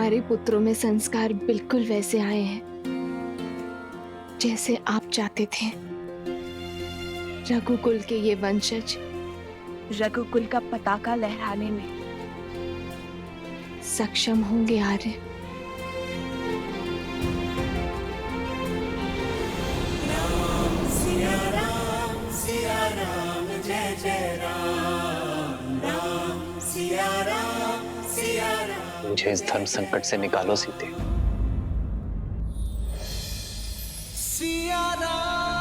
हमारे पुत्रों में संस्कार बिल्कुल वैसे आए हैं जैसे आप चाहते थे। रघुकुल के ये वंशज रघुकुल का पताका लहराने में सक्षम होंगे आर्य। सिया राम जय जय राम, राम सिया राम। मुझे इस धर्म संकट से निकालो सीते। सिया राम।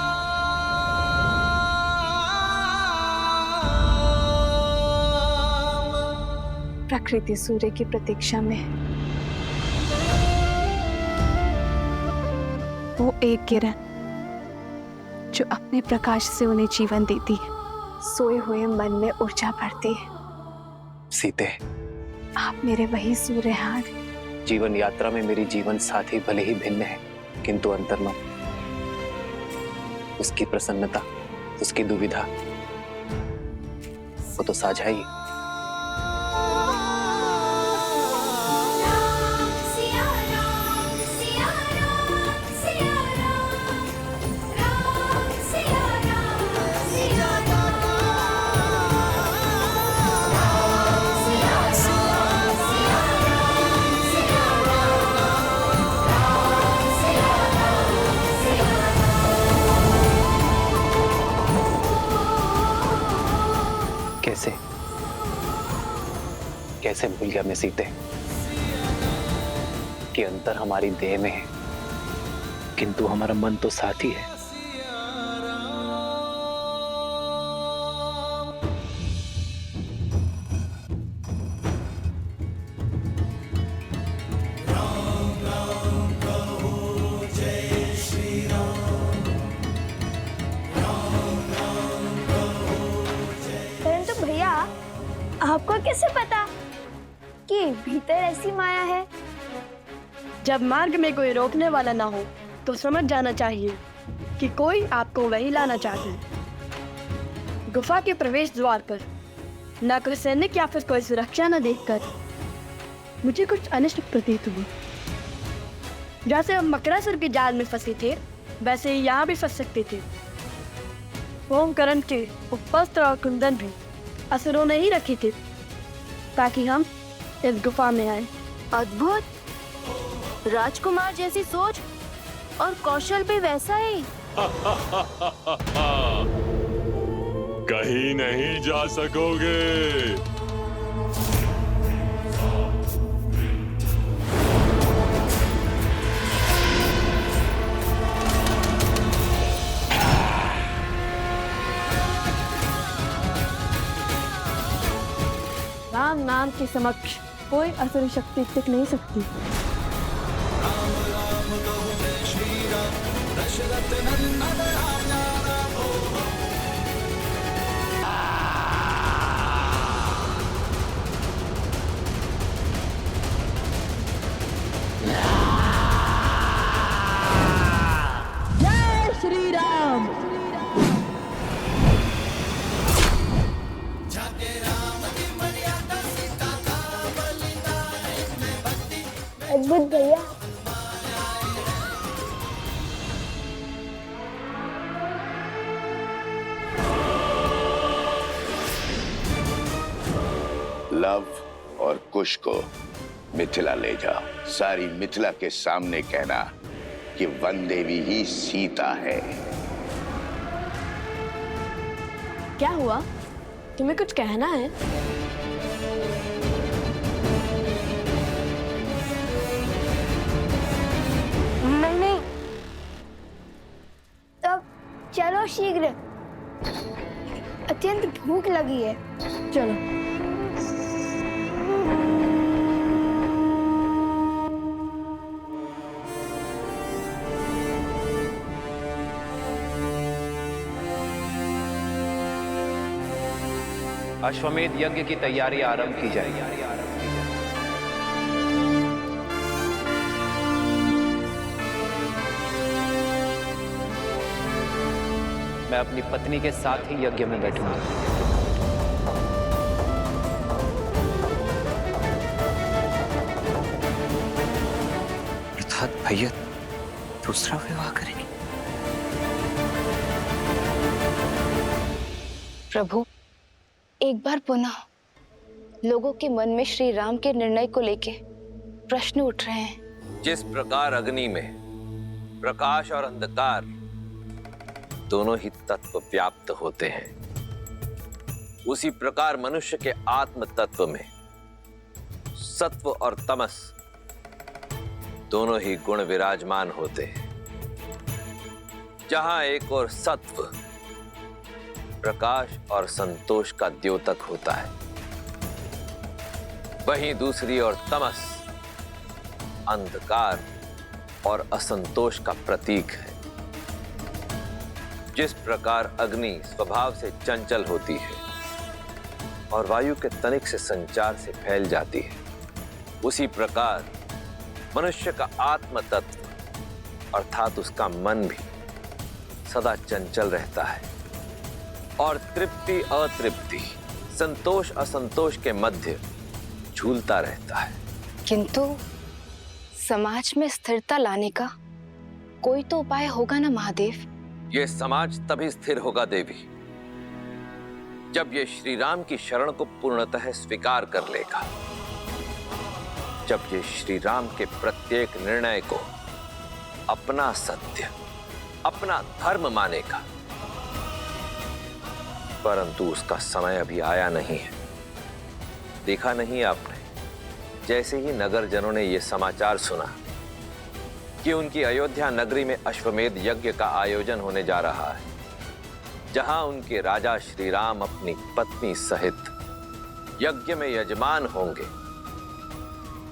प्रकृति सूर्य की प्रतीक्षा में है। वो एक किरण जो अपने प्रकाश से उन्हें जीवन देती है, सोए हुए मन में ऊर्जा भरती है। सीते, आप मेरे वही सूर्य हैं। जीवन यात्रा में मेरी जीवन साथी भले ही भिन्न है, किंतु अंतर्मन, उसकी प्रसन्नता, उसकी दुविधा, वो तो साझा ही। कैसे कैसे भूल गया मैं सीते कि अंतर हमारी देह में है, किंतु हमारा मन तो साथ ही है। आपको कैसे पता कि भीतर ऐसी माया है? जब मार्ग में कोई रोकने वाला ना हो तो समझ जाना चाहिए कि कोई आपको वही लाना चाहते हैं। गुफा के प्रवेश द्वार पर न कोई सैनिक या फिर कोई सुरक्षा न देखकर मुझे कुछ अनिष्ट प्रतीत हुआ। जैसे हम मकरासुर के जाल में फंसे थे, वैसे ही यहाँ भी फंस सकते थे। ओमकरण के उपस्त्र और कुंदन भी असुरों ने ही रखे थे ताकि हम इस गुफा में आए। अद्भुत, राजकुमार जैसी सोच और कौशल भी वैसा ही। कहीं नहीं जा सकोगे। राम नाम के समक्ष कोई असुर शक्ति टिक नहीं सकती। जय श्री राम। अद्भुत भैया। लव और कुश को मिथिला ले जाओ। सारी मिथिला के सामने कहना कि वन देवी ही सीता है। क्या हुआ? तुम्हें कुछ कहना है? नहीं, तब चलो शीघ्र, अत्यंत भूख लगी है। चलो। अश्वमेध यज्ञ की तैयारी आरंभ की जाएगी। मैं अपनी पत्नी के साथ ही यज्ञ में बैठूंगा। भैया दूसरा विवाह करेंगे? प्रभु, एक बार पुनः लोगों के मन में श्री राम के निर्णय को लेके प्रश्न उठ रहे हैं। जिस प्रकार अग्नि में प्रकाश और अंधकार दोनों ही तत्व व्याप्त होते हैं, उसी प्रकार मनुष्य के आत्म तत्व में सत्व और तमस दोनों ही गुण विराजमान होते हैं। जहां एक और सत्व प्रकाश और संतोष का द्योतक होता है, वहीं दूसरी ओर तमस अंधकार और असंतोष का प्रतीक है। जिस प्रकार अग्नि स्वभाव से चंचल होती है और वायु के तनिक से संचार से फैल जाती है, उसी प्रकार मनुष्य का आत्म तत्व अर्थात उसका मन भी सदा चंचल रहता है और तृप्ति अतृप्ति, संतोष असंतोष के मध्य झूलता रहता है। किंतु समाज में स्थिरता लाने का कोई तो उपाय होगा ना महादेव? यह समाज तभी स्थिर होगा देवी, जब ये श्री राम की शरण को पूर्णतः स्वीकार कर लेगा, जब ये श्री राम के प्रत्येक निर्णय को अपना सत्य, अपना धर्म मानेगा। परंतु उसका समय अभी आया नहीं है। देखा नहीं आपने, जैसे ही नगर जनों ने यह समाचार सुना कि उनकी अयोध्या नगरी में अश्वमेध यज्ञ का आयोजन होने जा रहा है, जहां उनके राजा श्री राम अपनी पत्नी सहित यज्ञ में यजमान होंगे,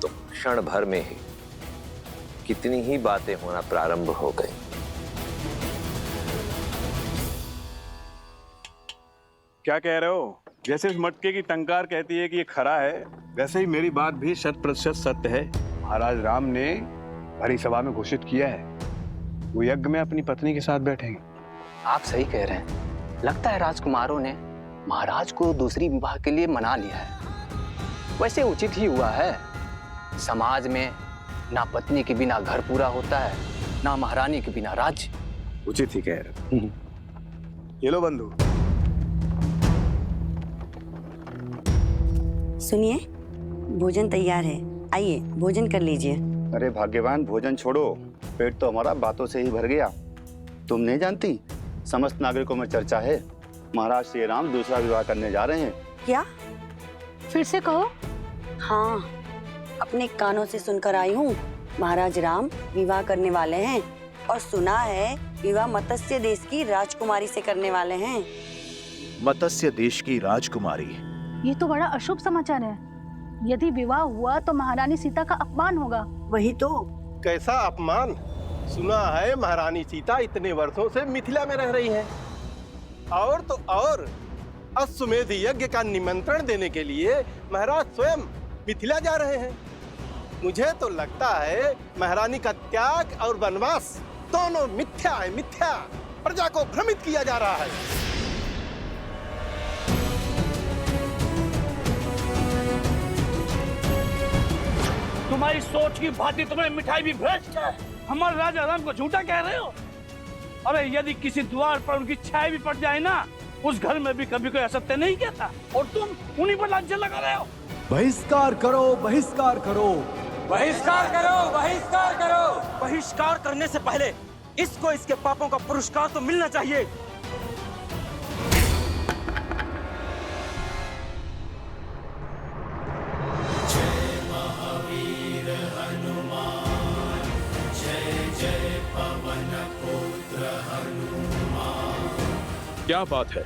तो क्षण भर में ही कितनी ही बातें होना प्रारंभ हो गई। क्या कह रहे हो? जैसे इस मटके की टंकार कहती है कि ये खरा है, वैसे ही मेरी बात भी 100% सत्य है। महाराज राम ने भरी सभा में घोषित किया है वो यज्ञ में अपनी पत्नी के साथ बैठेंगे। आप सही कह रहे हैं। लगता है राजकुमारों ने महाराज को दूसरी विवाह के लिए मना लिया है। वैसे उचित ही हुआ है। समाज में ना पत्नी के बिना घर पूरा होता है, ना महारानी के बिना राज्य। उचित ही कह रहे हो। ये लो बंधु। सुनिए, भोजन तैयार है, आइए भोजन कर लीजिए। अरे भाग्यवान, भोजन छोड़ो, पेट तो हमारा बातों से ही भर गया। तुम नहीं जानती, समस्त नागरिकों में चर्चा है महाराज श्री राम दूसरा विवाह करने जा रहे हैं। क्या? फिर से कहो। हाँ, अपने कानों से सुनकर आई हूँ। महाराज राम विवाह करने वाले हैं और सुना है विवाह मत्स्य देश की राजकुमारी से करने वाले हैं। मत्स्य देश की राजकुमारी? ये तो बड़ा अशुभ समाचार है। यदि विवाह हुआ तो महारानी सीता का अपमान होगा। वही तो। कैसा अपमान? सुना है महारानी सीता इतने वर्षों से मिथिला में रह रही हैं। और तो और अश्वमेध यज्ञ का निमंत्रण देने के लिए महाराज स्वयं मिथिला जा रहे हैं। मुझे तो लगता है महारानी का त्याग और वनवास दोनों मिथ्या है, मिथ्या। प्रजा को भ्रमित किया जा रहा है। तुम्हारी सोच की भांति तुम्हें मिठाई भी भ्रष्ट है। हमारे राजा राम को झूठा कह रहे हो? अरे यदि किसी द्वार पर उनकी छाया भी पड़ जाए ना, उस घर में भी कभी कोई असत्य नहीं कहता, और तुम उन्हीं पर लांछन लगा रहे हो। बहिष्कार करो, बहिष्कार करो, बहिष्कार करो, बहिष्कार करो। बहिष्कार करने से पहले इसको इसके पापों का पुरस्कार तो मिलना चाहिए। जय महावीर हनुमान, जय जय पवन पुत्र हनुमान। क्या बात है?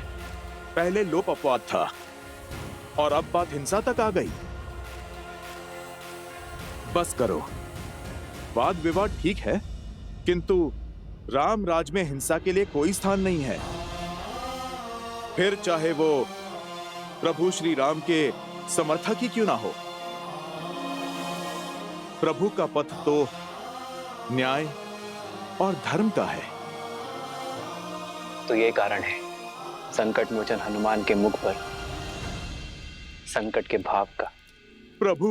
पहले लोप अपवाद था और अब बात हिंसा तक आ गई। बस करो। वाद विवाद ठीक है, किंतु राम राज में हिंसा के लिए कोई स्थान नहीं है। फिर चाहे वो प्रभु श्री राम के समर्थक ही क्यों ना हो। प्रभु का पथ तो न्याय और धर्म का है। तो ये कारण है संकट मोचन हनुमान के मुख पर संकट के भाव का। प्रभु,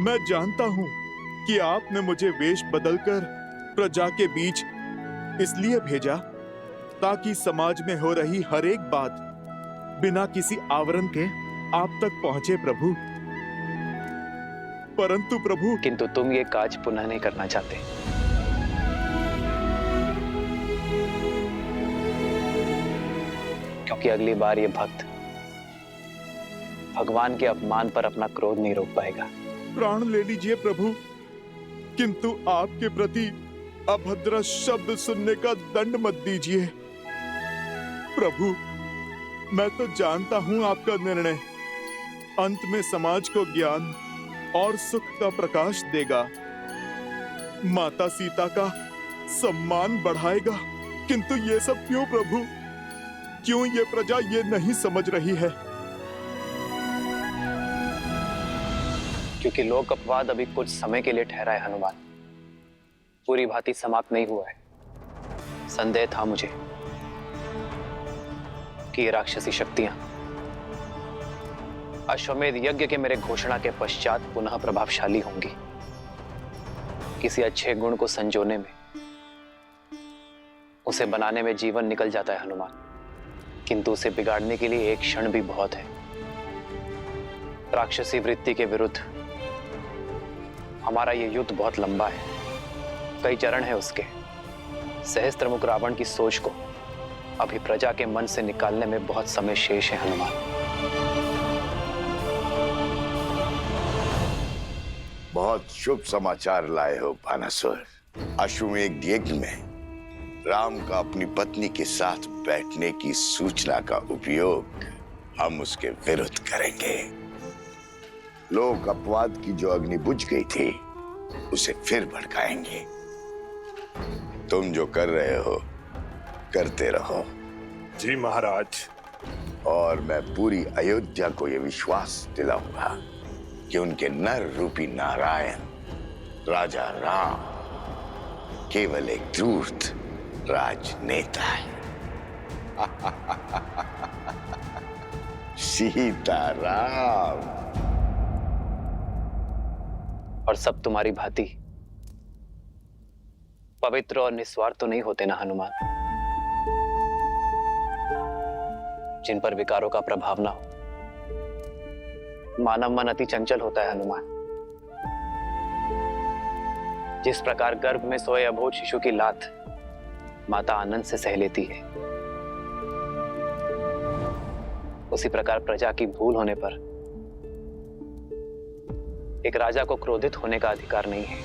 मैं जानता हूं कि आपने मुझे वेश बदलकर प्रजा के बीच इसलिए भेजा ताकि समाज में हो रही हर एक बात बिना किसी आवरण के आप तक पहुंचे प्रभु। परंतु प्रभु, किंतु तुम ये काज पुनः नहीं करना चाहते। क्योंकि अगली बार ये भक्त भगवान के अपमान पर अपना क्रोध नहीं रोक पाएगा। प्राण ले लीजिए प्रभु, किंतु आपके प्रति अभद्र शब्द सुनने का दंड मत दीजिए। प्रभु, मैं तो जानता हूं आपका निर्णय अंत में समाज को ज्ञान और सुख का प्रकाश देगा, माता सीता का सम्मान बढ़ाएगा। किंतु ये सब क्यों प्रभु? क्यों ये प्रजा ये नहीं समझ रही है? क्योंकि लोक अपवाद अभी कुछ समय के लिए ठहरा है हनुमान, पूरी भांति समाप्त नहीं हुआ है। संदेह था मुझे कि ये राक्षसी शक्तियां अश्वमेध यज्ञ के मेरे घोषणा के पश्चात पुनः प्रभावशाली होंगी। किसी अच्छे गुण को संजोने में, उसे बनाने में जीवन निकल जाता है हनुमान, किंतु उसे बिगाड़ने के लिए एक क्षण भी बहुत है। राक्षसी वृत्ति के विरुद्ध हमारा ये युद्ध बहुत लंबा है, कई चरण है उसके। सहस्त्रमुख रावण की सोच को अभी प्रजा के मन से निकालने में बहुत समय शेष है हनुमान। बहुत शुभ समाचार लाए हो भानासुर। अश्वमेध यज्ञ में राम का अपनी पत्नी के साथ बैठने की सूचना का उपयोग हम उसके विरुद्ध करेंगे। लोक अपवाद की जो अग्नि बुझ गई थी उसे फिर भड़काएंगे। तुम जो कर रहे हो करते रहो। जी महाराज। और मैं पूरी अयोध्या को यह विश्वास दिलाऊंगा कि उनके नर रूपी नारायण राजा राम केवल एक धूर्त राजनेता है। सीताराम। और सब तुम्हारी भांति पवित्र और निस्वार्थ तो नहीं होते ना हनुमान, जिन पर विकारों का प्रभाव ना हो। मानव मन अति चंचल होता है हनुमान। जिस प्रकार गर्भ में सोए अबोध शिशु की लात माता आनंद से सह लेती है, उसी प्रकार प्रजा की भूल होने पर एक राजा को क्रोधित होने का अधिकार नहीं है।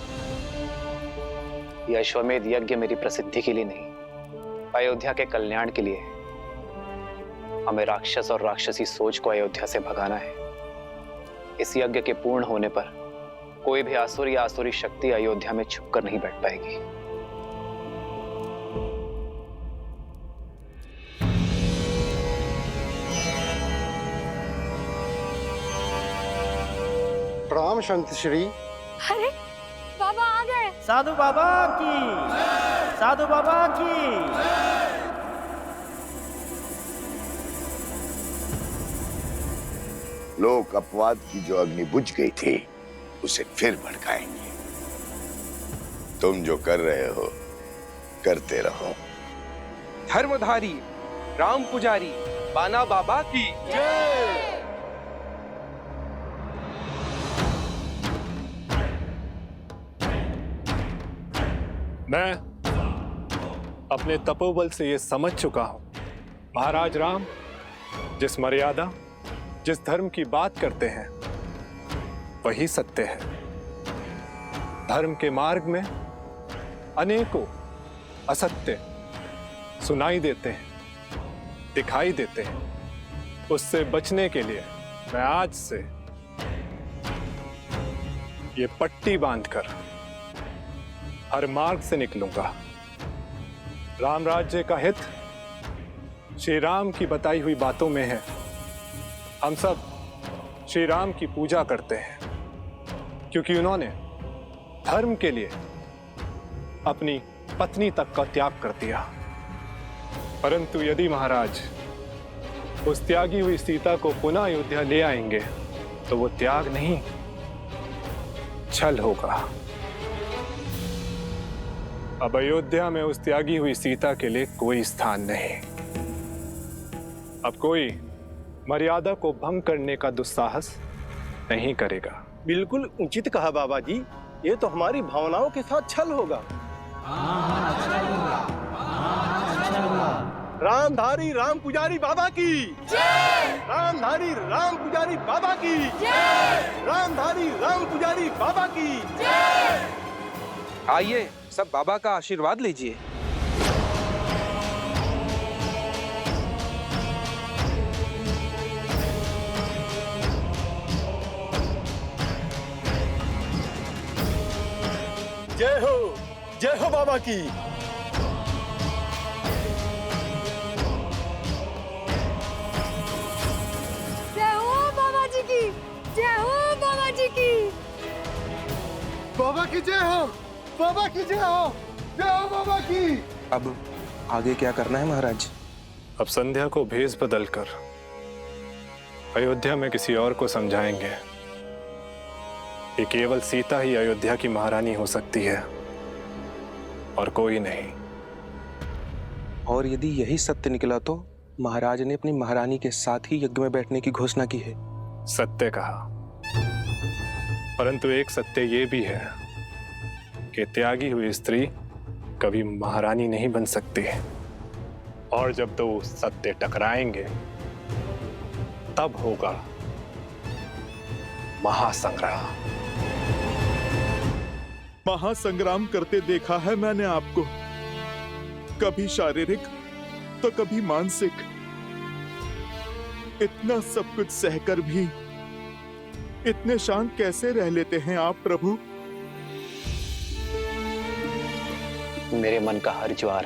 यह अश्वमेध यज्ञ मेरी प्रसिद्धि के लिए नहीं, अयोध्या के कल्याण के लिए है। हमें राक्षस और राक्षसी सोच को अयोध्या से भगाना है। इस यज्ञ के पूर्ण होने पर कोई भी आसुर या आसुरी शक्ति अयोध्या में छुपकर नहीं बैठ पाएगी। प्रणाम संत श्री। अरे बाबा आ गए। साधु बाबा की, साधु बाबा की। लोक अपवाद की जो अग्नि बुझ गई थी उसे फिर भड़काएंगे। तुम जो कर रहे हो करते रहो। धर्मधारी राम पुजारी बाना बाबा की जय। मैं अपने तपोबल से यह समझ चुका हूं, महाराज राम जिस मर्यादा, जिस धर्म की बात करते हैं वही सत्य है। धर्म के मार्ग में अनेकों असत्य सुनाई देते हैं, दिखाई देते हैं। उससे बचने के लिए मैं आज से ये पट्टी बांधकर हर मार्ग से निकलूंगा। राम राज्य का हित श्री राम की बताई हुई बातों में है। हम सब श्री राम की पूजा करते हैं क्योंकि उन्होंने धर्म के लिए अपनी पत्नी तक का त्याग कर दिया। परंतु यदि महाराज उस त्यागी हुई सीता को पुनः अयोध्या ले आएंगे तो वो त्याग नहीं, छल होगा। अब अयोध्या में उस त्यागी हुई सीता के लिए कोई स्थान नहीं। अब कोई मर्यादा को भंग करने का दुस्साहस नहीं करेगा। बिल्कुल उचित कहा बाबा जी, ये तो हमारी भावनाओं के साथ छल होगा। रामधारी राम पुजारी बाबा की जय। रामधारी राम पुजारी बाबा की जय। रामधारी राम पुजारी बाबा की जय। आइए सब बाबा का आशीर्वाद लीजिए। जय हो बाबा की। जय हो बाबा जी की, जय हो बाबा जी की। बाबा की जय हो, बाबा की जय हो, जय हो बाबा की। अब आगे क्या करना है महाराज? अब संध्या को भेष बदलकर अयोध्या में किसी और को समझाएंगे कि केवल सीता ही अयोध्या की महारानी हो सकती है और कोई नहीं। और यदि यही सत्य निकला तो महाराज ने अपनी महारानी के साथ ही यज्ञ में बैठने की घोषणा की है। सत्य कहा, परंतु एक सत्य ये भी है कि त्यागी हुई स्त्री कभी महारानी नहीं बन सकती है। और जब दो सत्य टकराएंगे तब होगा महासंग्राम। महासंग्राम करते देखा है मैंने आपको, कभी शारीरिक तो कभी मानसिक। इतना सब कुछ सहकर भी इतने शांत कैसे रह लेते हैं आप प्रभु? मेरे मन का हर ज्वार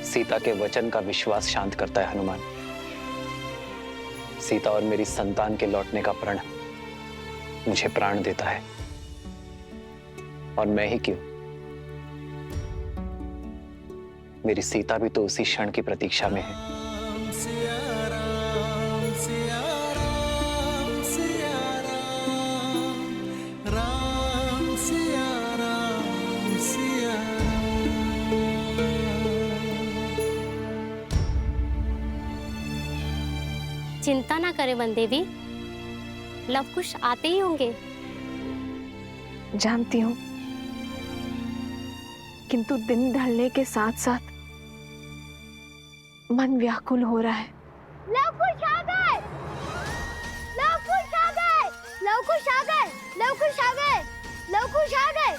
सीता के वचन का विश्वास शांत करता है हनुमान। सीता और मेरी संतान के लौटने का प्रण मुझे प्राण देता है, और मैं ही क्यों, मेरी सीता भी तो उसी क्षण की प्रतीक्षा में है। चिंता ना करें वन देवी, लव कुश आते ही होंगे। जानती हूँ, किंतु दिन ढलने के साथ साथ मन व्याकुल हो रहा है। लव कुश आ गए, लव कुश आ गए, लव कुश आ गए, लव कुश आ गए, लव कुश आ गए।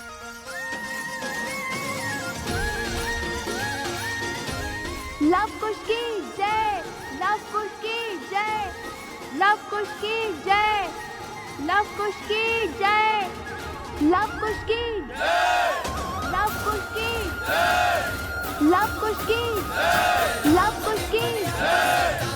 लव कुश की जय, लव कुश की जय, लव कुश की जय, लव कुश की जय, लव कुश की जय, लव कुश की जय, लव कुश की जय, लव कुश की जय।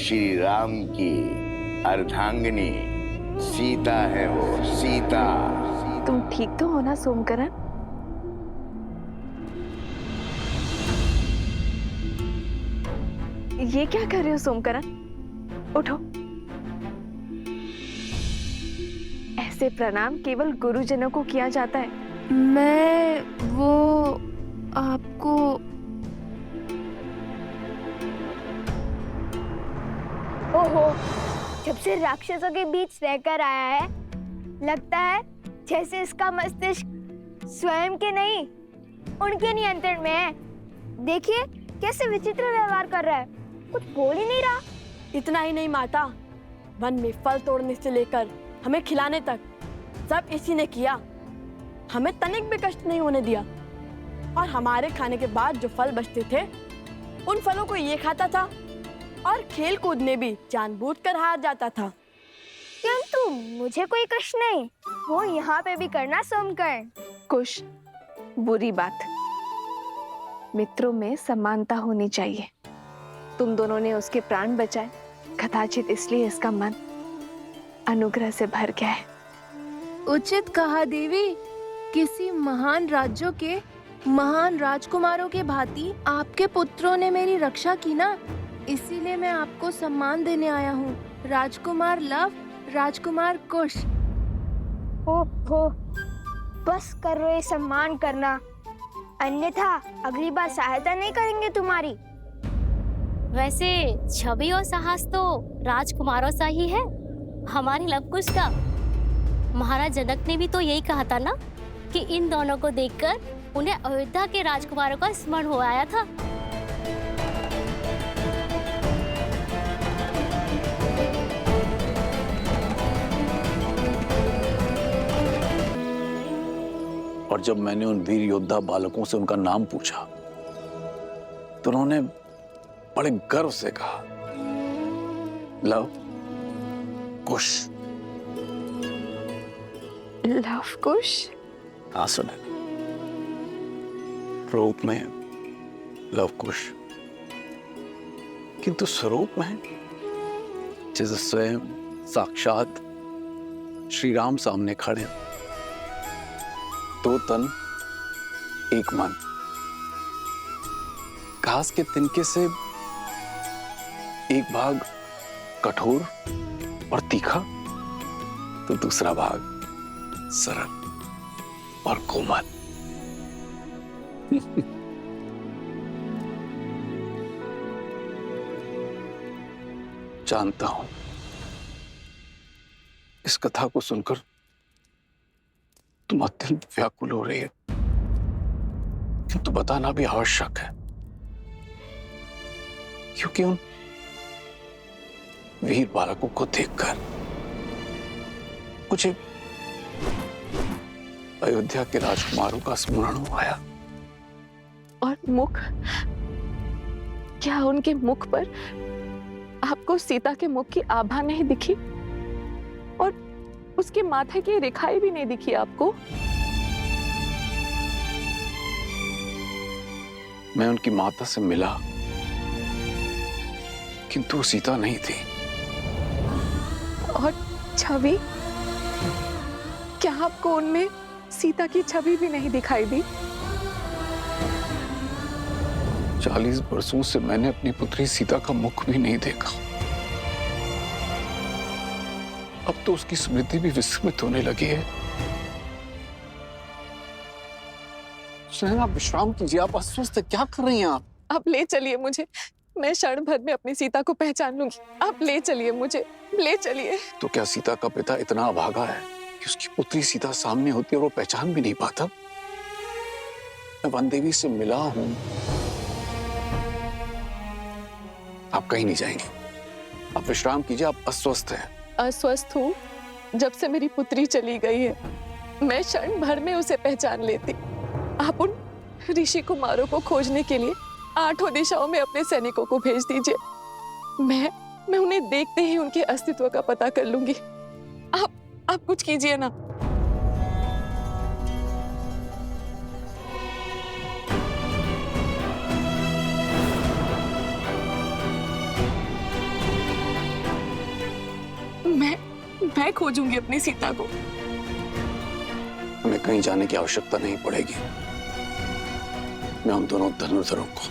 श्री राम की अर्धांगिनी सीता है वो, सीता। तुम ठीक तो हो ना सोमकरण? ये क्या कर रहे हो सोमकरण? उठो। ऐसे प्रणाम केवल गुरुजनों को किया जाता है। मैं वो आपको ओहो, जब से राक्षसों के बीच रहकर आया है, लगता है जैसे इसका मस्तिष्क स्वयं के नहीं, उनके नियंत्रण में है। देखिए कैसे विचित्र व्यवहार कर रहा है, कुछ बोल ही नहीं रहा। इतना ही नहीं माता, वन में फल तोड़ने से लेकर हमें खिलाने तक सब इसी ने किया। हमें तनिक भी कष्ट नहीं होने दिया, और हमारे खाने के बाद जो फल बचते थे उन फलों को ये खाता था, और खेल कूद में भी जानबूझकर हार जाता था। किंतु मुझे कोई कष्ट नहीं। वो यहाँ पे भी करना सोमकर। कुश, बुरी बात। मित्रों में समानता होनी चाहिए। तुम दोनों ने उसके प्राण बचाए, कदाचित इसलिए इसका मन अनुग्रह से भर गया है। उचित कहा देवी। किसी महान राज्यों के महान राजकुमारों के भांति आपके पुत्रों ने मेरी रक्षा की ना, इसीलिए मैं आपको सम्मान देने आया हूँ। राजकुमार लव, राजकुमार कुश। हो बस करो ये सम्मान करना, अन्यथा अगली बार सहायता नहीं करेंगे तुम्हारी। वैसे छवि और साहस तो राजकुमारों सा ही है, हमारी लवकुश का। महाराज जनक ने भी तो यही कहा था ना कि इन दोनों को देखकर उन्हें अयोध्या के राजकुमारों का स्मरण हो आया था। और जब मैंने उन वीर योद्धा बालकों से उनका नाम पूछा तो उन्होंने बड़े गर्व से कहा, लव कुश। लव कुश? हाँ सुने, रूप में लव कुश, किंतु स्वरूप में जैसे स्वयं साक्षात श्री राम सामने खड़े, दो तन एक मन। घास के तिनके से एक भाग कठोर और तीखा तो दूसरा भाग सरल और कोमल। जानता हूं इस कथा को सुनकर तुम अत्यंत व्याकुल हो रही है, किंतु बताना भी आवश्यक है, क्योंकि उन वीर बालकों को देखकर मुझे अयोध्या के राजकुमारों का स्मरण आया। और मुख, क्या उनके मुख पर आपको सीता के मुख की आभा नहीं दिखी? और उसके माथे की रेखाएं भी नहीं दिखी आपको? मैं उनकी माता से मिला, किंतु सीता नहीं थी। और छवि, क्या आपको उनमें सीता की छवि भी नहीं दिखाई दी? 40 वर्षों से मैंने अपनी पुत्री सीता का मुख भी नहीं देखा। अब तो उसकी स्मृति भी विस्मृत होने लगी है। आप विश्राम कीजिए, आप अस्वस्थ क्या कर रही हैं आप? आप ले चलिए मुझे, मैं क्षण भर में अपनी सीता को पहचान लूंगी। आप ले चलिए मुझे, ले चलिए। तो क्या सीता का पिता इतना अभागा है कि उसकी पुत्री सीता सामने होती है और वो पहचान भी नहीं पाता? मैं वन देवी से मिला हूं। आप कहीं नहीं जाएंगे, आप विश्राम कीजिए, आप अस्वस्थ हैं। अस्वस्थ हूँ? जब से मेरी पुत्री चली गई है, मैं क्षण भर में उसे पहचान लेती। आप उन ऋषि कुमारों को खोजने के लिए 8 दिशाओं में अपने सैनिकों को भेज दीजिए। मैं उन्हें देखते ही उनके अस्तित्व का पता कर लूंगी। आप कुछ कीजिए ना। मैं खोजूंगी अपनी सीता को। हमें कहीं जाने की आवश्यकता नहीं पड़ेगी। मैं उन दोनों धनुर्धरों को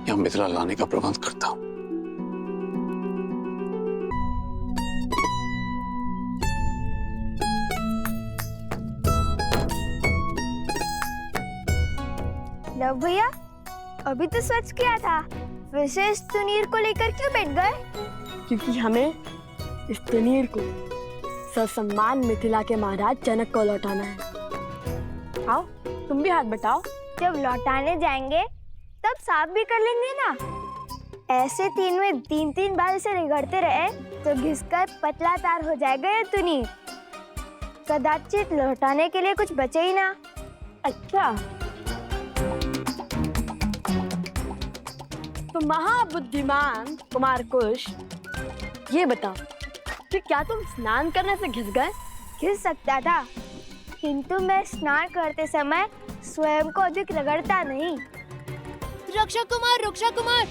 यहाँ मिथिला लाने का प्रबंध करता हूँ। लव भैया, अभी तो स्वच्छ किया था, विशेष तुनीर को लेकर क्यों बैठ गए? क्योंकि हमें इस तुनीर को ससम्मान मिथिला के महाराज जनक को लौटाना है। आओ, तुम भी हाथ बटाओ। जब लौटाने जाएंगे तब साफ भी कर लेंगे ना। ऐसे 3 में 3 बार इसे रगड़ते रहे तो घिसकर पतला तार हो जाएगा ये तुनीर। कदाचित लौटाने के लिए कुछ बचे ही ना। अच्छा, तो महाबुद्धिमान कुमार कुश, ये बताओ कि क्या तुम स्नान करने से घिस गए? खिल सकता था, किंतु मैं स्नान करते समय स्वयं को अधिक रगड़ता नहीं। रक्षक कुमार, रक्षक कुमार।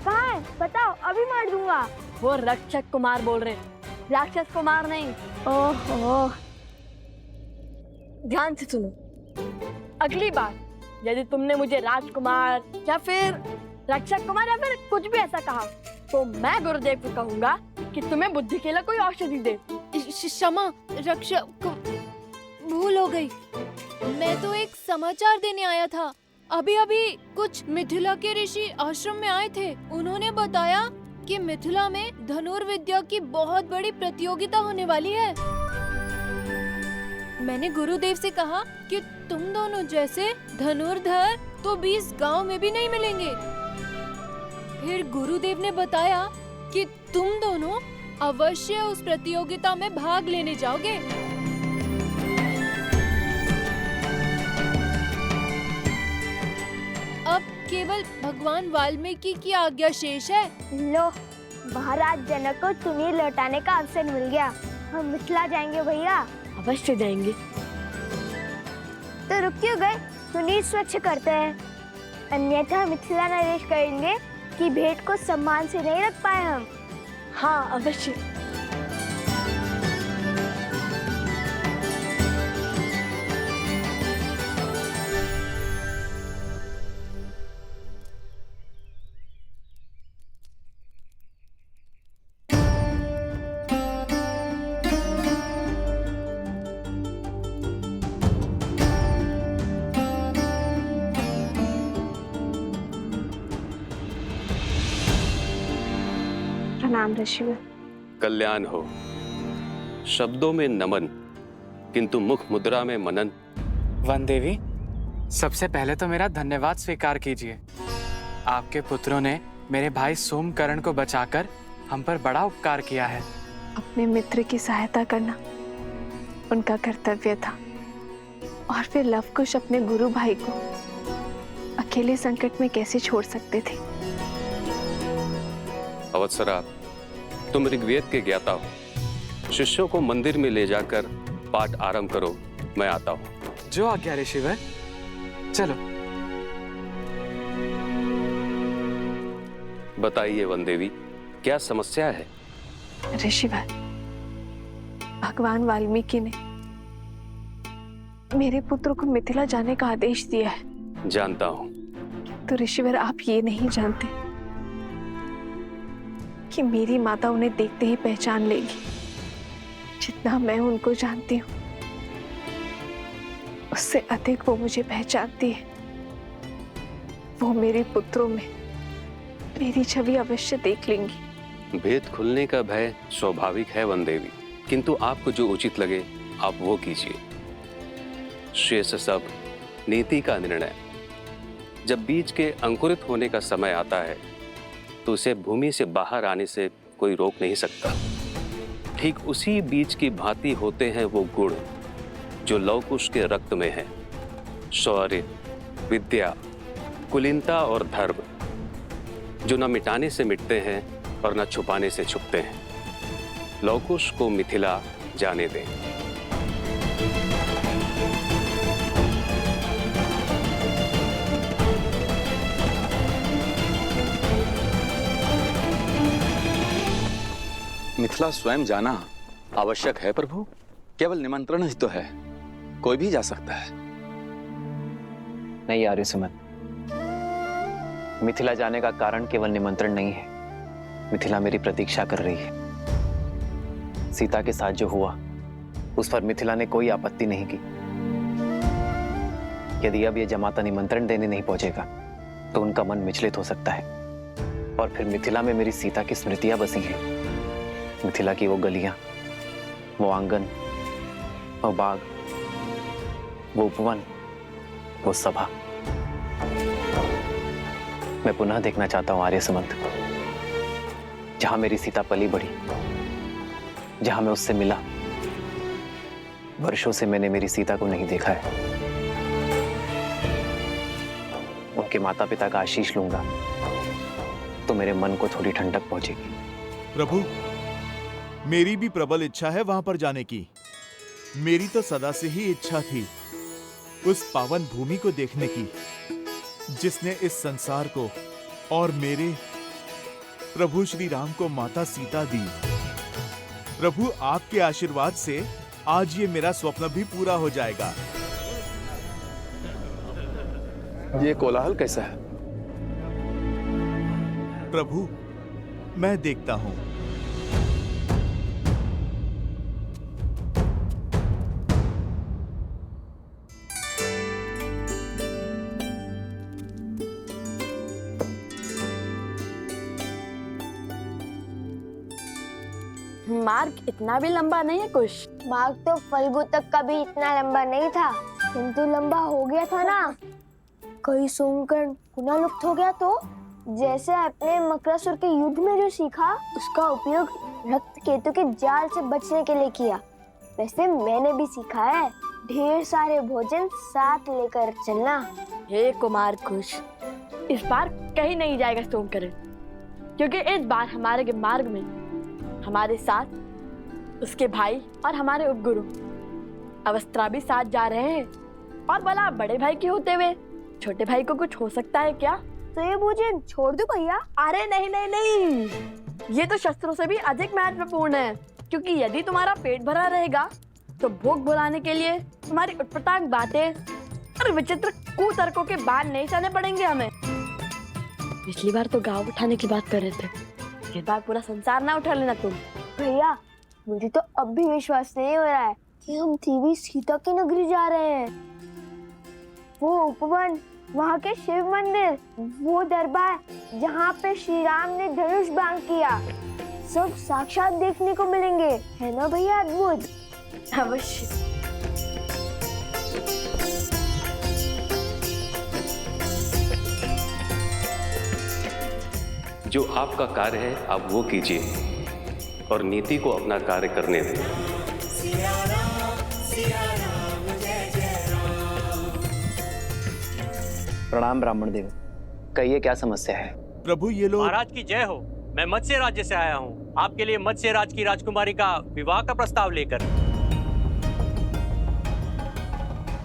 कहाँ है? बताओ, अभी मार दूंगा। वो रक्षक कुमार बोल रहे, राक्षस कुमार नहीं। ओहो। ध्यान से सुनो, अगली बार यदि तुमने मुझे राजकुमार या फिर रक्षक कुमार या फिर कुछ भी ऐसा कहा, तो मैं गुरुदेव को कहूंगा कि तुम्हें बुद्धि के लिए कोई औषधि दे। क्षमा रक्षक, भूल हो गई। मैं तो एक समाचार देने आया था। अभी अभी कुछ मिथिला के ऋषि आश्रम में आए थे। उन्होंने बताया कि मिथिला में धनुर्विद्या की बहुत बड़ी प्रतियोगिता होने वाली है। मैंने गुरुदेव से कहा कि तुम दोनों जैसे धनुर्धर तो 20 गांव में भी नहीं मिलेंगे। फिर गुरुदेव ने बताया कि तुम दोनों अवश्य उस प्रतियोगिता में भाग लेने जाओगे। अब केवल भगवान वाल्मीकि की आज्ञा शेष है। लो, महाराज जनक को तुम्हें लौटाने का अवसर मिल गया। हम मिथिला जाएंगे भैया। अवश्य जाएंगे। तो रुक क्यों गए? सुनील स्वच्छ करते हैं, अन्यथा मिथिला नरेश कहेंगे कि भेंट को सम्मान से नहीं रख पाए हम। हाँ, अवश्य। प्रणाम ऋषिवर। कल्याण हो। शब्दों में नमन, किंतु मुख मुद्रा में मनन। वन देवी, सबसे पहले तो मेरा धन्यवाद स्वीकार कीजिए। आपके पुत्रों ने मेरे भाई सोमकर्ण को बचाकर हम पर बड़ा उपकार किया है। अपने मित्र की सहायता करना उनका कर्तव्य था, और फिर लवकुश अपने गुरु भाई को अकेले संकट में कैसे छोड़ सकते थे। अवत्सरा, तुम ऋग्वेद के ज्ञाता हो। शिष्यों को मंदिर में ले जाकर पाठ आरंभ करो, मैं आता हूँ। जो आज्ञा ऋषिवर। चलो। बताइए वन देवी, क्या समस्या है? ऋषिवर, भगवान वाल्मीकि ने मेरे पुत्र को मिथिला जाने का आदेश दिया है। जानता हूँ। तो ऋषिवर, आप ये नहीं जानते कि मेरी माता उन्हें देखते ही पहचान लेगी। जितना मैं उनको जानती हूँ, उससे अधिक वो मुझे पहचानती है। वो मेरे पुत्रों में मेरी छवि अवश्य देख लेंगी। भेद खुलने का भय स्वाभाविक है वन देवी, किंतु आपको जो उचित लगे आप वो कीजिए। शेष सब नीति का निर्णय। जब बीज के अंकुरित होने का समय आता है तो उसे भूमि से बाहर आने से कोई रोक नहीं सकता। ठीक उसी बीज की भांति होते हैं वो गुण जो लवकुश के रक्त में है। शौर्य, विद्या, कुलीनता और धर्म, जो न मिटाने से मिटते हैं और न छुपाने से छुपते हैं। लवकुश को मिथिला जाने दें। मिथिला स्वयं जाना आवश्यक है प्रभु। केवल निमंत्रण ही तो है, कोई भी जा सकता है। नहीं आर्यसुमन, मिथिला जाने का कारण केवल निमंत्रण नहीं है। मिथिला मेरी प्रतीक्षा कर रही है। सीता के साथ जो हुआ उस पर मिथिला ने कोई आपत्ति नहीं की। यदि अब ये जमाता निमंत्रण देने नहीं पहुंचेगा तो उनका मन विचलित हो सकता है, और फिर मिथिला में मेरी सीता की स्मृतियां बसी हैं। मिथिला की वो गलियां, वो आंगन, वो बाग, वो उपवन, वो सभा मैं पुनः देखना चाहता हूं आर्यसुमंत। जहां मेरी सीता पली बढ़ी, जहां मैं उससे मिला। वर्षों से मैंने मेरी सीता को नहीं देखा है। उनके माता पिता का आशीष लूंगा तो मेरे मन को थोड़ी ठंडक पहुंचेगी। प्रभु, मेरी भी प्रबल इच्छा है वहां पर जाने की। मेरी तो सदा से ही इच्छा थी उस पावन भूमि को देखने की जिसने इस संसार को और मेरे प्रभु श्री राम को माता सीता दी। प्रभु आपके आशीर्वाद से आज ये मेरा स्वप्न भी पूरा हो जाएगा। ये कोलाहल कैसा है? प्रभु मैं देखता हूं। मार्ग इतना भी लंबा नहीं है कुछ। मार्ग तो फल्गु तक का भी इतना लंबा नहीं था, किंतु लंबा हो गया था ना। कोई सोमकर्ण पुनः लुप्त हो गया तो जैसे अपने मकरासुर के युद्ध में जो सीखा उसका उपयोग रक्त केतु के जाल से बचने के लिए किया, वैसे मैंने भी सीखा है ढेर सारे भोजन साथ लेकर चलना। हे कुमार कुश, इस बार कहीं नहीं जाएगा सोमकर्ण, क्योंकि इस बार हमारे मार्ग में हमारे साथ उसके भाई और हमारे उपगुरु अवस्था भी साथ जा रहे हैं। और भला बड़े भाई के होते हुए छोटे भाई को कुछ हो सकता है क्या? तो ये भोजन छोड़ दो भैया। अरे नहीं नहीं नहीं, ये तो शस्त्रों से भी अधिक महत्वपूर्ण है, क्योंकि यदि तुम्हारा पेट भरा रहेगा तो भूख भुलाने के लिए तुम्हारी उटपटांग बातें और विचित्र कुतर्कों के बाण नहीं सहने पड़ेंगे हमें। पिछली बार तो गाँव उठाने की बात कर रहे थे, इस बार पूरा संसार ना उठा लेना तुम। भैया मुझे तो अब भी विश्वास नहीं हो रहा है कि हम देवी सीता की नगरी जा रहे हैं। वो उपवन, वहाँ के शिव मंदिर, वो दरबार जहाँ पे श्री राम ने धनुष बाण किया, सब साक्षात देखने को मिलेंगे, है ना भैया? अद्भुत। अवश्य। जो आपका कार्य है आप वो कीजिए और नीति को अपना कार्य करने दें। प्रणाम ब्राह्मण देव, कहिए क्या समस्या है? प्रभु ये लोग। महाराज की जय हो। मैं मत्स्य राज्य से आया हूँ आपके लिए मत्स्य राज की राजकुमारी का विवाह का प्रस्ताव लेकर।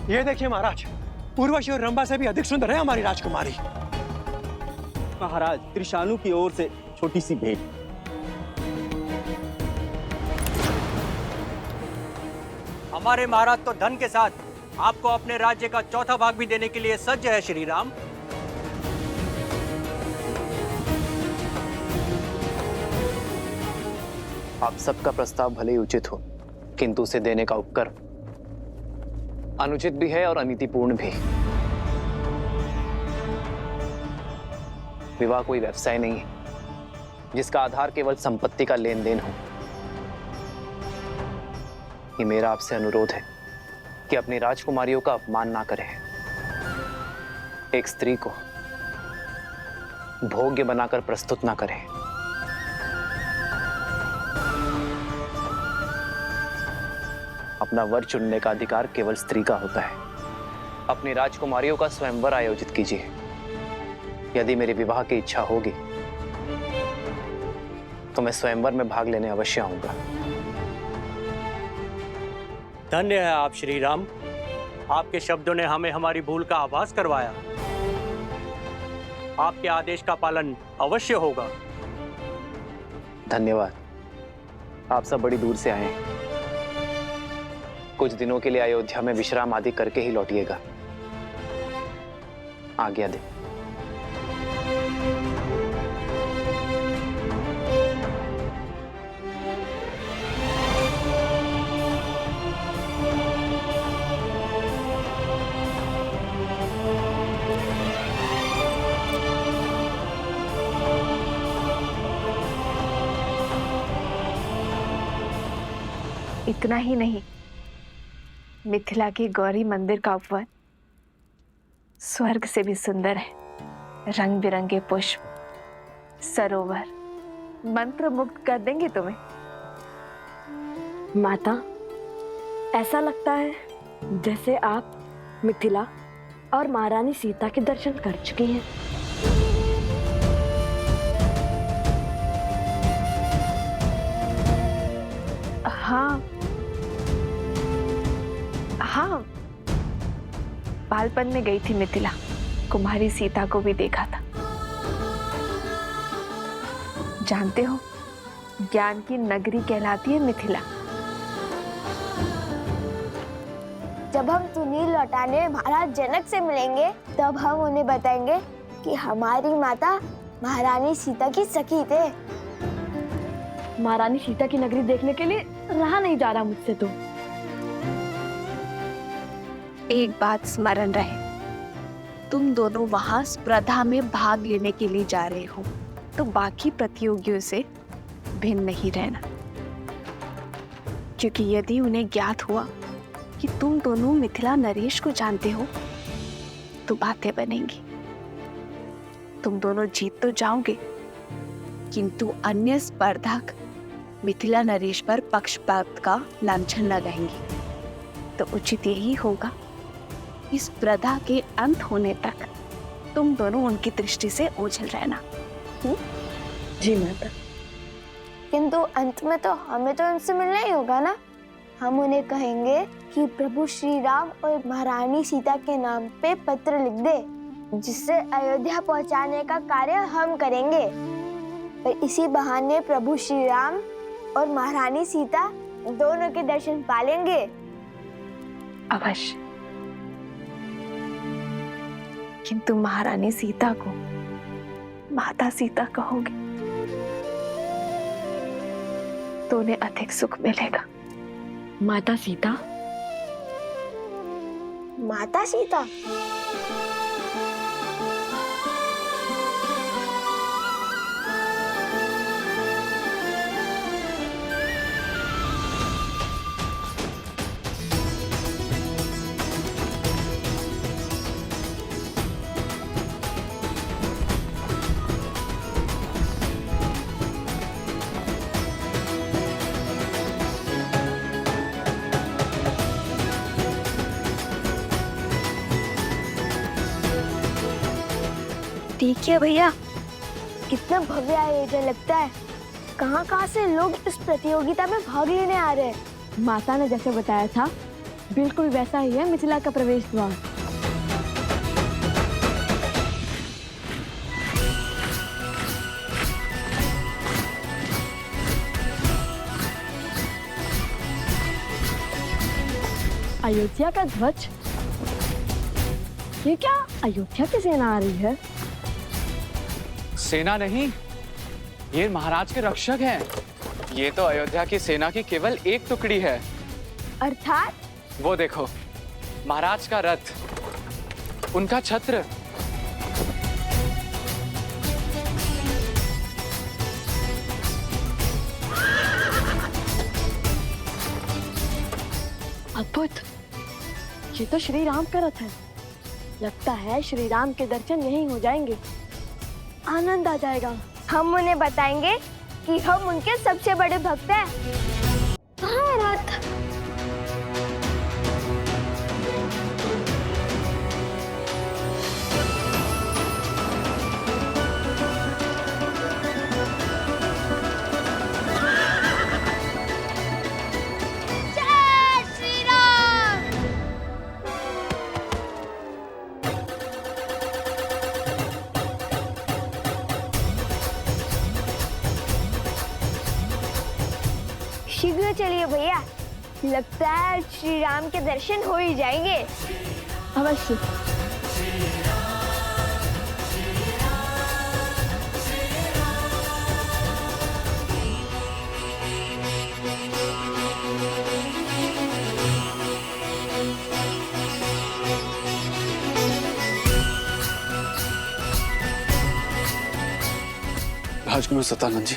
ये देखिए महाराज, उर्वशी और रंभा से भी अधिक सुंदर है हमारी राजकुमारी। महाराज त्रिशानु की ओर से छोटी सी भेंट। हमारे महाराज तो धन के साथ आपको अपने राज्य का चौथा भाग भी देने के लिए सज्ज है श्री राम। आप सबका प्रस्ताव भले ही उचित हो, किंतु उसे देने का उपकर अनुचित भी है और अनीतिपूर्ण भी। विवाह कोई व्यवसाय नहीं है जिसका आधार केवल संपत्ति का लेन देन हो। ये मेरा आपसे अनुरोध है कि अपनी राजकुमारियों का अपमान ना करें। एक स्त्री को भोग्य बनाकर प्रस्तुत ना करें। अपना वर चुनने का अधिकार केवल स्त्री का होता है। अपनी राजकुमारियों का स्वयंवर आयोजित कीजिए। यदि मेरी विवाह की इच्छा होगी तो मैं स्वयंवर में भाग लेने अवश्य आऊंगा। धन्य है आप श्री राम, आपके शब्दों ने हमें हमारी भूल का आभास करवाया। आपके आदेश का पालन अवश्य होगा। धन्यवाद। आप सब बड़ी दूर से आए हैं। कुछ दिनों के लिए अयोध्या में विश्राम आदि करके ही लौटिएगा। आज्ञा दे। इतना ही नहीं, मिथिला के गौरी मंदिर का उपवन स्वर्ग से भी सुंदर है। रंग बिरंगे पुष्प, सरोवर मंत्र मुग्ध कर देंगे तुम्हें। माता, ऐसा लगता है जैसे आप मिथिला और महारानी सीता के दर्शन कर चुकी हैं। हाँ हाँ, बालपन में गई थी मिथिला, कुमारी सीता को भी देखा था। जानते हो, ज्ञान की नगरी कहलाती है मिथिला। जब हम तुनील लौटाने महाराज जनक से मिलेंगे तब हम उन्हें बताएंगे कि हमारी माता महारानी सीता की सखी थे। महारानी सीता की नगरी देखने के लिए रहा नहीं जा रहा मुझसे तो। एक बात स्मरण रहे, तुम दोनों वहां स्पर्धा में भाग लेने के लिए जा रहे हो, तो बाकी प्रतियोगियों से भिन्न नहीं रहना, क्योंकि यदि उन्हें ज्ञात हुआ कि तुम दोनों मिथिला नरेश को जानते हो तो बातें बनेंगी। तुम दोनों जीत तो जाओगे, किंतु अन्य स्पर्धक मिथिला नरेश पर पक्षपात का लांछन लगाएंगे। तो उचित यही होगा इस स्पर्धा के अंत होने तक तुम दोनों उनकी दृष्टि से ओझल रहना। जी माता। किंतु अंत में तो हमें तो उनसे मिलना ही होगा ना। हम उन्हें कहेंगे कि प्रभु श्री राम और महारानी सीता के नाम पे पत्र लिख दे, जिससे अयोध्या पहुंचाने का कार्य हम करेंगे। और इसी बहाने प्रभु श्री राम और महारानी सीता दोनों के दर्शन पालेंगे। अवश्य, किंतु महारानी सीता को माता सीता कहोगे तो उन्हें अधिक सुख मिलेगा। माता सीता? माता सीता? देखिए भैया, कितना भव्य आयोजन लगता है। कहाँ से लोग इस प्रतियोगिता में भाग लेने आ रहे हैं। माता ने जैसे बताया था बिल्कुल वैसा ही है मिथिला का प्रवेश द्वार। अयोध्या का ध्वज? ये क्या अयोध्या की सेना आ रही है? सेना नहीं, ये महाराज के रक्षक हैं। ये तो अयोध्या की सेना की केवल एक टुकड़ी है। अर्थात? वो देखो, महाराज का रथ, उनका छत्र। अद्भुत, ये तो श्री राम का रथ है। लगता है श्री राम के दर्शन यहीं हो जाएंगे। आनंद आ जाएगा। हम उन्हें बताएंगे कि हम उनके सबसे बड़े भक्त हैं। कहाँ है रथ? जय श्री राम। शीघ्र चलिए भैया, लगता है श्री राम के दर्शन हो ही जाएंगे। अवश्य। राजकुमार सतानंद जी,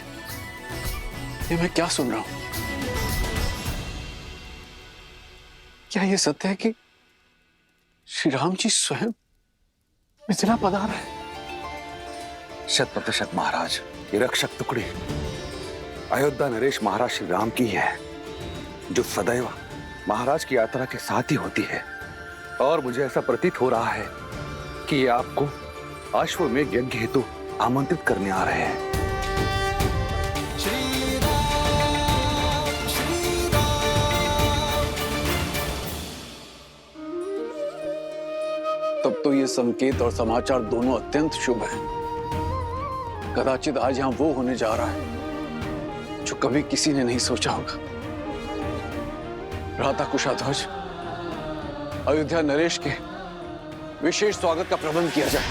ये मैं क्या सुन रहा हूं? क्या ये सत्य है कि श्री राम जी स्वयं मिथिला पधार है? 100% महाराज, ये रक्षक टुकड़ी अयोध्या नरेश महाराज श्री राम की है, जो सदैव महाराज की यात्रा के साथ ही होती है। और मुझे ऐसा प्रतीत हो रहा है कि ये आपको अश्वमेध यज्ञ हेतु आमंत्रित करने आ रहे हैं। श्री राम, तब तो ये संकेत और समाचार दोनों अत्यंत शुभ हैं। कदाचित आज यहां वो होने जा रहा है जो कभी किसी ने नहीं सोचा होगा। भ्राता कुशाध्वज, अयोध्या नरेश के विशेष स्वागत का प्रबंध किया जाए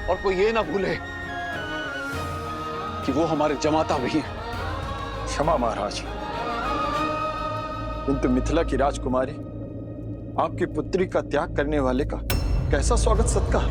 और कोई ये ना भूले कि वो हमारे जमाता भी हैं। क्षमा महाराज, किंतु मिथिला की राजकुमारी आपकी पुत्री का त्याग करने वाले का कैसा स्वागत सत्कार।